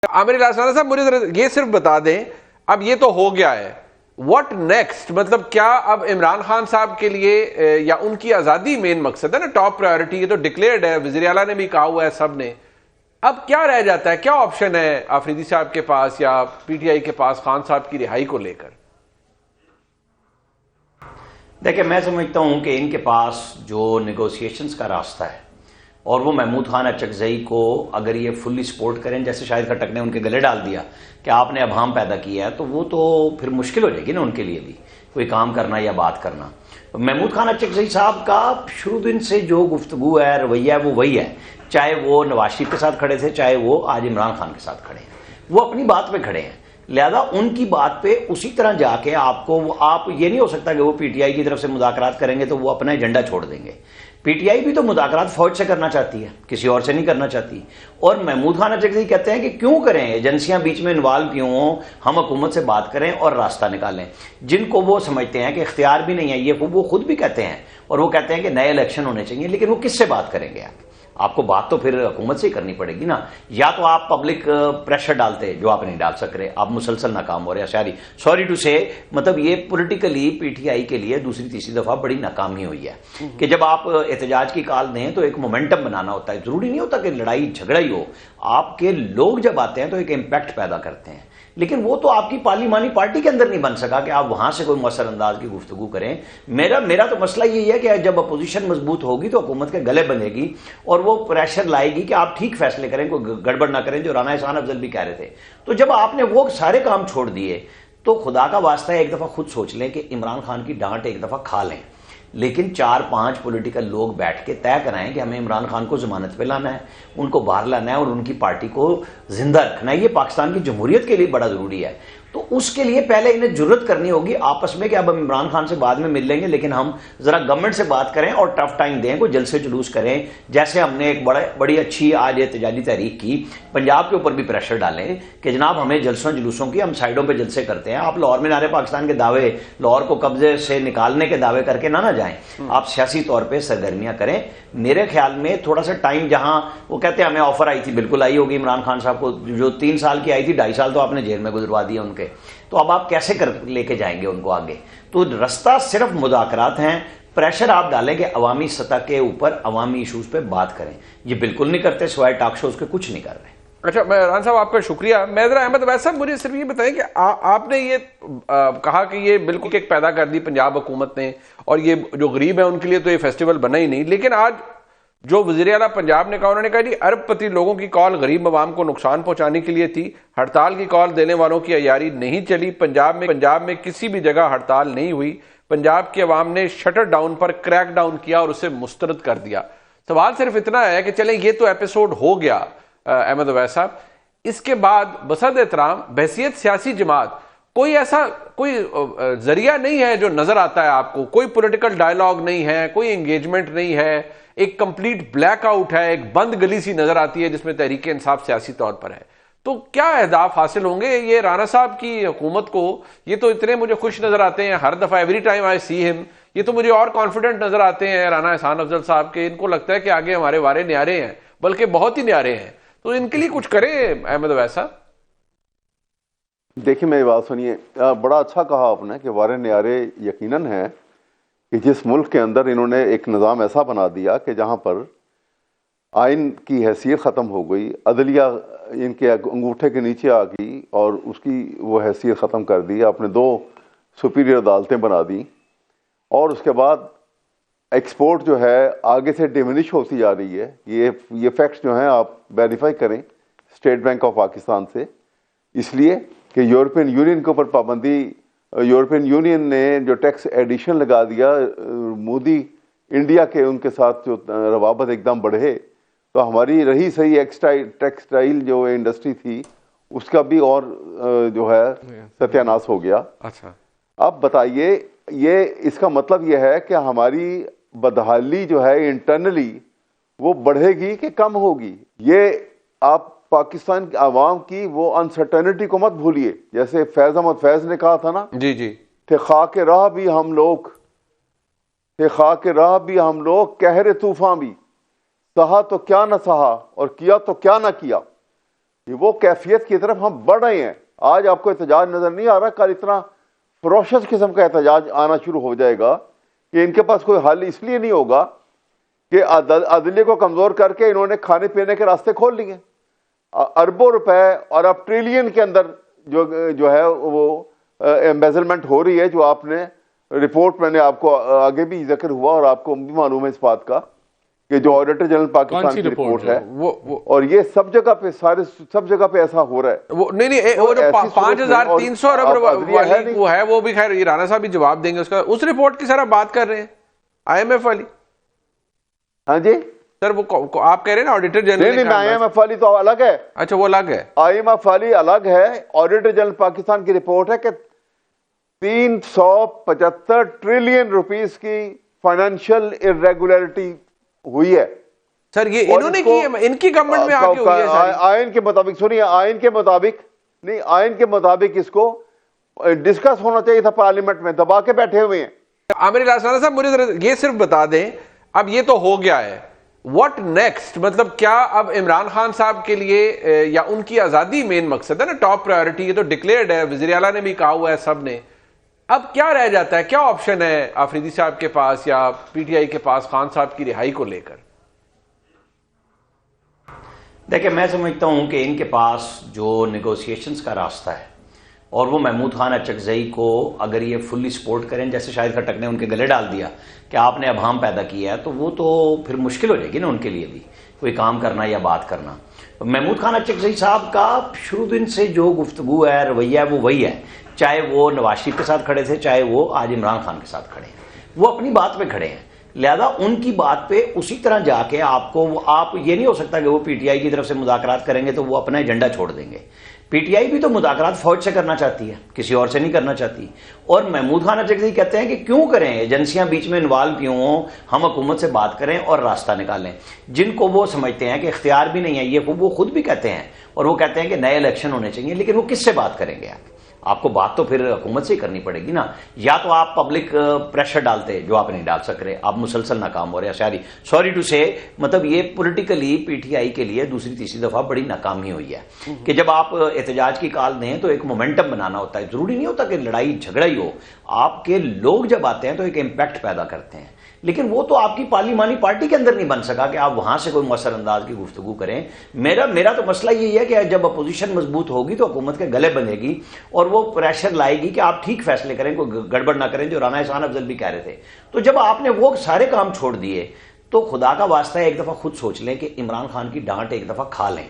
عامر الہی صاحب مجھے یہ صرف بتا دیں، اب یہ تو ہو گیا ہے، واٹ نیکسٹ؟ مطلب کیا اب عمران خان صاحب کے لیے یا ان کی آزادی مین مقصد ہے نا، ٹاپ پرائیورٹی، یہ تو ڈکلیئرڈ ہے، وزیر اعلیٰ نے بھی کہا ہوا ہے، سب نے. اب کیا رہ جاتا ہے، کیا آپشن ہے آفریدی صاحب کے پاس یا پی ٹی آئی کے پاس خان صاحب کی رہائی کو لے کر؟ دیکھیں، میں سمجھتا ہوں کہ ان کے پاس جو نیگوسیشنز کا راستہ ہے اور وہ محمود خان اچکزئی کو اگر یہ فلی سپورٹ کریں، جیسے شاہد خٹک نے ان کے گلے ڈال دیا کہ آپ نے ابہام پیدا کیا ہے، تو وہ تو پھر مشکل ہو جائے گی نا ان کے لیے بھی کوئی کام کرنا یا بات کرنا. محمود خان اچکزئی صاحب کا شروع دن سے جو گفتگو ہے، رویہ ہے، وہ وہی ہے، چاہے وہ نواز شریف کے ساتھ کھڑے تھے، چاہے وہ آج عمران خان کے ساتھ کھڑے ہیں، وہ اپنی بات پہ کھڑے ہیں. لہذا ان کی بات پہ اسی طرح جا کے آپ یہ نہیں ہو سکتا کہ وہ پی ٹی آئی کی طرف سے مذاکرات کریں گے تو وہ اپنا ایجنڈا چھوڑ دیں گے. پی ٹی آئی بھی تو مذاکرات فوج سے کرنا چاہتی ہے، کسی اور سے نہیں کرنا چاہتی. اور محمود خان اچکزئی کہتے ہیں کہ کیوں کریں، ایجنسیاں بیچ میں انوالو کیوں ہوں، ہم حکومت سے بات کریں اور راستہ نکالیں. جن کو وہ سمجھتے ہیں کہ اختیار بھی نہیں ہے، یہ وہ خود بھی کہتے ہیں، اور وہ کہتے ہیں کہ نئے الیکشن ہونے چاہیے، لیکن وہ کس سے بات کریں گے؟ آپ کو بات تو پھر حکومت سے ہی کرنی پڑے گی نا. یا تو آپ پبلک پریشر ڈالتے، جو آپ نہیں ڈال سک رہے، آپ مسلسل ناکام ہو رہے ہیں. سوری ٹو سے، مطلب یہ پولیٹیکلی پی ٹی آئی کے لیے دوسری تیسری دفعہ بڑی ناکامی ہوئی ہے کہ جب آپ احتجاج کی کال دیں تو ایک مومنٹم بنانا ہوتا ہے. ضروری نہیں ہوتا کہ لڑائی جھگڑا ہی ہو، آپ کے لوگ جب آتے ہیں تو ایک امپیکٹ پیدا کرتے ہیں، لیکن وہ تو آپ کی پارلیمانی پارٹی کے اندر نہیں بن سکا کہ آپ وہاں سے کوئی مؤثر انداز کی گفتگو کریں. میرا تو مسئلہ یہی ہے کہ جب اپوزیشن مضبوط ہوگی تو حکومت کے گلے بنے گی اور وہ پریشر لائے گی کہ آپ ٹھیک فیصلے کریں، کوئی گڑبڑ نہ کریں، جو رانا احسان افضل بھی کہہ رہے تھے. تو جب آپ نے وہ سارے کام چھوڑ دیے تو خدا کا واسطہ ہے ایک دفعہ خود سوچ لیں کہ عمران خان کی ڈانٹ ایک دفعہ کھا لیں، لیکن 4-5 پولیٹیکل لوگ بیٹھ کے طے کرائیں کہ ہمیں عمران خان کو ضمانت پہ لانا ہے، ان کو باہر لانا ہے اور ان کی پارٹی کو زندہ رکھنا ہے. یہ پاکستان کی جمہوریت کے لیے بڑا ضروری ہے. تو اس کے لیے پہلے انہیں جرت کرنی ہوگی آپس میں کہ اب ہم عمران خان سے بعد میں مل لیں گے، لیکن ہم ذرا گورنمنٹ سے بات کریں اور ٹف ٹائم دیں، کوئی جلسے جلوس کریں. جیسے ہم نے ایک بڑی اچھی آج احتجاجی تحریک کی، پنجاب کے اوپر بھی پریشر ڈالیں کہ جناب ہمیں جلسوں جلوسوں کی، ہم سائڈوں پہ جلسے کرتے ہیں. آپ لاہور میں نعرے پاکستان کے دعوے، لاہور کو قبضے سے نکالنے کے دعوے کر کے نہ جائیں. آپ سیاسی طور پہ سرگرمیاں کریں. میرے خیال میں تھوڑا سا ٹائم، جہاں وہ کہتے ہیں ہمیں آفر آئی تھی، بالکل آئی ہوگی عمران خان صاحب کو، جو 3 سال کی آئی تھی، 2.5 سال تو آپ نے جیل میں گزروا دیا ان کے. تو اب آپ کیسے لے کے جائیں گے ان کو آگے؟ تو رستہ صرف مذاکرات ہیں. پریشر آپ ڈالیں کہ عوامی سطح کے اوپر عوامی ایشوز پہ بات کریں. یہ بالکل نہیں کرتے، سوائے ٹاک شوز کے کچھ نہیں کر رہے. اچھا، میں ران صاحب آپ کا شکریہ. میں ذرا احمد ویس صاحب مجھے صرف یہ بتائیں کہ آپ نے یہ کہا کہ یہ بالکل ایک پیدا کر دی پنجاب حکومت نے، اور یہ جو غریب ہیں ان کے لیے تو یہ فیسٹیول بنا ہی نہیں. لیکن آج جو وزیر اعلیٰ پنجاب نے کہا، انہوں نے کہا جی ارب پتی لوگوں کی کال غریب عوام کو نقصان پہنچانے کے لیے تھی، ہڑتال کی کال دینے والوں کی عیاری نہیں چلی. پنجاب میں کسی بھی جگہ ہڑتال نہیں ہوئی. پنجاب کی عوام نے شٹر ڈاؤن پر کریک ڈاؤن کیا اور اسے مسترد کر دیا. سوال صرف اتنا ہے کہ چلیں یہ تو ایپیسوڈ ہو گیا احمد اویس صاحب، اس کے بعد بصد احترام بحیثیت سیاسی جماعت کوئی ایسا کوئی ذریعہ نہیں ہے جو نظر آتا ہے آپ کو؟ کوئی پولیٹیکل ڈائلاگ نہیں ہے، کوئی انگیجمنٹ نہیں ہے، ایک کمپلیٹ بلیک آؤٹ ہے، ایک بند گلی سی نظر آتی ہے جس میں تحریک انصاف سیاسی طور پر ہے. تو کیا اہداف حاصل ہوں گے یہ رانا صاحب کی حکومت کو؟ یہ تو اتنے مجھے خوش نظر آتے ہیں ہر دفعہ، ایوری ٹائم آئی سی ہم. یہ تو مجھے اور کانفیڈنٹ نظر آتے ہیں رانا احسان افضل صاحب کے، ان کو لگتا ہے کہ آگے ہمارے وارے نیارے ہیں، بلکہ بہت ہی نیارے ہیں. تو ان کے لیے کچھ کریں احمد اویس صاحب. دیکھیں میری بات سنیے، بڑا اچھا کہا آپ نے کہ وارے نیارے یقیناً ہیں کہ جس ملک کے اندر انہوں نے ایک نظام ایسا بنا دیا کہ جہاں پر آئین کی حیثیت ختم ہو گئی، عدلیہ ان کے انگوٹھے کے نیچے آ گئی اور اس کی وہ حیثیت ختم کر دی. آپ نے 2 سپیریئر عدالتیں بنا دیں، اور اس کے بعد ایکسپورٹ جو ہے آگے سے ڈیمینش ہوتی جا رہی ہے. یہ فیکٹس جو ہیں آپ ویریفائی کریں اسٹیٹ بینک آف پاکستان سے، اس لیے کہ یورپین یونین کے اوپر پابندی، یورپین یونین نے جو ٹیکس ایڈیشن لگا دیا، مودی انڈیا کے ان کے ساتھ جو روابط ایک دم بڑھے، تو ہماری رہی صحیح ٹیکسٹائل جو انڈسٹری تھی اس کا بھی اور جو ہے ستیہ ناش ہو گیا. اچھا، اب بتائیے، یہ اس کا مطلب یہ ہے کہ ہماری بدحالی جو ہے انٹرنلی وہ بڑھے گی کہ کم ہوگی؟ یہ آپ پاکستان کی عوام کی وہ انسرٹینٹی کو مت بھولیے. جیسے فیض احمد فیض نے کہا تھا نا، جی تھے خاک راہ بھی ہم لوگ، تھے خاک راہ بھی ہم لوگ، قہر طوفان بھی، سہا تو کیا نہ سہا اور کیا تو کیا نہ کیا. وہ کیفیت کی طرف ہم بڑھ رہے ہیں. آج آپ کو احتجاج نظر نہیں آ رہا, کل اتنا فروشس قسم کا احتجاج آنا شروع ہو جائے گا کہ ان کے پاس کوئی حل اس لیے نہیں ہوگا کہ عدلیہ کو کمزور کر کے انہوں نے کھانے پینے کے راستے کھول لیے. اربوں روپے اور اب ٹریلین کے اندر جو ہے وہ ایمبیزلمنٹ ہو رہی ہے, جو آپ نے رپورٹ میں نے آپ کو آگے بھی ذکر ہوا اور آپ کو بھی معلوم ہے اس بات کا کہ جو آڈیٹر جنرل پاکستان کی رپورٹ ہے, اور یہ سب جگہ پہ سب جگہ پہ ایسا ہو رہا ہے. نہیں وہ جو 5300 ارب والی وہ ہے, وہ بھی خیر یہ رانا صاحب بھی جواب دیں گے اس کا. اس رپورٹ کی سر آپ بات کر رہے ہیں آئی ایم ایف والی؟ ہاں جی سر وہ آپ کہہ رہے ہیں نا آڈیٹر جنرل. نہیں آئی ایم ایف والی تو الگ ہے. اچھا وہ الگ ہے. آئی ایم ایف والی الگ ہے. آڈیٹر جنرل پاکستان کی رپورٹ ہے کہ 375 ٹریلین روپیز کی فائنینشیل ارریگولیرٹی ہوئی ہے. سر یہ انہوں نے کی ہے, ان کی گورنمنٹ میں آ کے ہوئی ہے. آئین کے مطابق سنیے, آئین کے مطابق اس کو ڈسکس ہونا چاہیے تھا پارلیمنٹ میں, دبا کے بیٹھے ہوئے ہیں. عامر رانا صاحب مجھے یہ صرف بتا دیں, اب یہ تو ہو گیا ہے, واٹ نیکسٹ؟ مطلب کیا اب عمران خان صاحب کے لیے یا ان کی آزادی مین مقصد ہے نا, ٹاپ پرائیورٹی, یہ تو ڈکلیئرڈ ہے, وزیر اعلیٰ نے بھی کہا ہوا ہے, سب نے. اب کیا رہ جاتا ہے, کیا آپشن ہے آفریدی صاحب کے پاس یا پی ٹی آئی کے پاس خان صاحب کی رہائی کو لے کر؟ دیکھیں میں سمجھتا ہوں کہ ان کے پاس جو نیگوسیشنز کا راستہ ہے اور وہ محمود خان اچکزئی کو اگر یہ فلی سپورٹ کریں, جیسے شاہد خٹک نے ان کے گلے ڈال دیا کہ آپ نے ابہام پیدا کیا ہے, تو وہ تو پھر مشکل ہو جائے گی نا ان کے لیے بھی کوئی کام کرنا یا بات کرنا. محمود خان اچکزئی صاحب کا شروع دن سے جو گفتگو ہے, رویہ ہے, وہ وہی ہے, چاہے وہ نواز شریف کے ساتھ کھڑے تھے, چاہے وہ آج عمران خان کے ساتھ کھڑے ہیں, وہ اپنی بات پہ کھڑے ہیں. لہذا ان کی بات پہ اسی طرح جا کے آپ یہ نہیں ہو سکتا کہ وہ پی ٹی آئی کی طرف سے مذاکرات کریں گے تو وہ اپنا ایجنڈا چھوڑ دیں گے. پی ٹی آئی بھی تو مذاکرات فوج سے کرنا چاہتی ہے, کسی اور سے نہیں کرنا چاہتی. اور محمود خان اچکزئی کہتے ہیں کہ کیوں کریں, ایجنسیاں بیچ میں انوالو کیوں ہوں, ہم حکومت سے بات کریں اور راستہ نکالیں. جن کو وہ سمجھتے ہیں کہ اختیار بھی نہیں ہے, یہ وہ خود بھی کہتے ہیں, اور وہ کہتے ہیں کہ نئے الیکشن ہونے چاہیے, لیکن وہ کس سے بات کریں گے؟ آپ کو بات تو پھر حکومت سے ہی کرنی پڑے گی نا. یا تو آپ پبلک پریشر ڈالتے, جو آپ نہیں ڈال سک رہے, آپ مسلسل ناکام ہو رہے ہیں. سوری ٹو سے, مطلب یہ پولیٹیکلی پی ٹی آئی کے لیے دوسری تیسری دفعہ بڑی ناکامی ہوئی ہے کہ جب آپ احتجاج کی کال دیں تو ایک مومنٹم بنانا ہوتا ہے. ضروری نہیں ہوتا کہ لڑائی جھگڑا ہی ہو, آپ کے لوگ جب آتے ہیں تو ایک امپیکٹ پیدا کرتے ہیں. لیکن وہ تو آپ کی پارلیمانی پارٹی کے اندر نہیں بن سکا کہ آپ وہاں سے کوئی مؤثر انداز کی گفتگو کریں. میرا تو مسئلہ یہی ہے کہ جب اپوزیشن مضبوط ہوگی تو حکومت کے گلے بندھے گی اور وہ پریشر لائے گی کہ آپ ٹھیک فیصلے کریں, کوئی گڑبڑ نہ کریں, جو رانا احسان افضل بھی کہہ رہے تھے. تو جب آپ نے وہ سارے کام چھوڑ دیے تو خدا کا واسطہ ہے ایک دفعہ خود سوچ لیں کہ عمران خان کی ڈانٹ ایک دفعہ کھا لیں,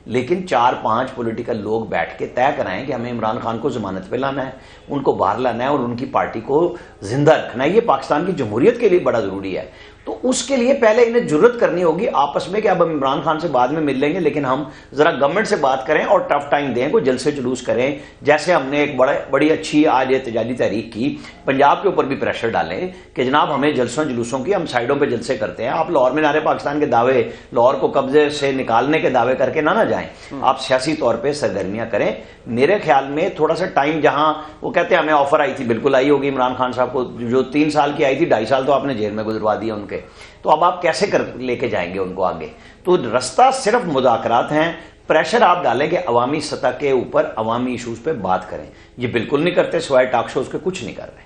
لیکن 4-5 پولیٹیکل لوگ بیٹھ کے طے کرائیں کہ ہمیں عمران خان کو ضمانت پہ لانا ہے, ان کو باہر لانا ہے اور ان کی پارٹی کو زندہ رکھنا ہے. یہ پاکستان کی جمہوریت کے لیے بڑا ضروری ہے. تو اس کے لیے پہلے انہیں جرت کرنی ہوگی آپس میں کہ اب ہم عمران خان سے بعد میں مل لیں گے, لیکن ہم ذرا گورنمنٹ سے بات کریں اور ٹف ٹائم دیں, کوئی جلسے جلوس کریں. جیسے ہم نے ایک بڑی اچھی آج احتجاجی تحریک کی, پنجاب کے اوپر بھی پریشر ڈالیں کہ جناب ہمیں جلسوں جلوسوں کی, ہم سائڈوں پہ جلسے کرتے ہیں. آپ لاہور میں نعرے پاکستان کے دعوے, لاہور کو قبضے سے نکالنے کے دعوے کر کے نہ جائیں. آپ سیاسی طور پہ سرگرمیاں کریں. میرے خیال میں تھوڑا سا ٹائم, جہاں وہ کہتے ہیں ہمیں آفر آئی تھی, بالکل آئی ہوگی عمران خان صاحب کو, جو 3 سال کی آئی تھی, 2.5 سال تو آپ نے جیل میں گزروا دیا ان کے. تو اب آپ کیسے لے کے جائیں گے ان کو آگے؟ تو رستہ صرف مذاکرات ہیں. پریشر آپ ڈالیں کہ عوامی سطح کے اوپر عوامی ایشوز پہ بات کریں. یہ بالکل نہیں کرتے, سوائے ٹاک شوز کے کچھ نہیں کر رہے.